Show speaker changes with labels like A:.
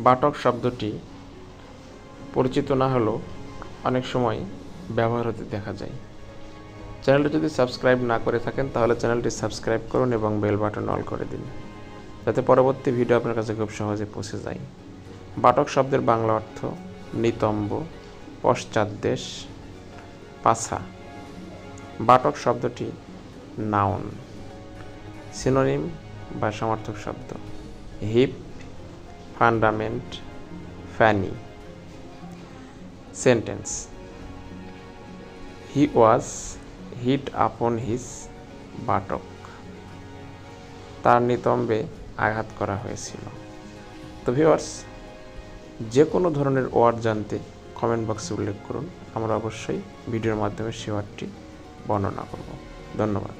A: বাটক শব্দটি পরিচিত না হলেও অনেক সময় ব্যবহার হতে দেখা যায়। চ্যানেলটি যদি সাবস্ক্রাইব না করে থাকেন তাহলে চ্যানেলটি সাবস্ক্রাইব করুন এবং বেল বাটন অল করে দিন, যাতে পরবর্তী ভিডিও আপনার কাছে খুব সহজে পৌঁছে যায়। বাটক শব্দের বাংলা অর্থ নিতম্ব, পশ্চাৎদেশ, পাছা। বাটক শব্দটি নাউন। সিনোনিম বা সমার্থক শব্দ: hip, fundament, fanny. Sentence: he was hit upon his buttock. তার নিতম্বে আঘাত করা হয়েছিল। তো ভিউয়ার্স, যে কোনো ধরনের ওয়ার্ড জানতে কমেন্ট বক্সে উল্লেখ করুন, আমরা অবশ্যই ভিডিওর মাধ্যমে সে ওয়ার্ডটি বর্ণনা করব। ধন্যবাদ।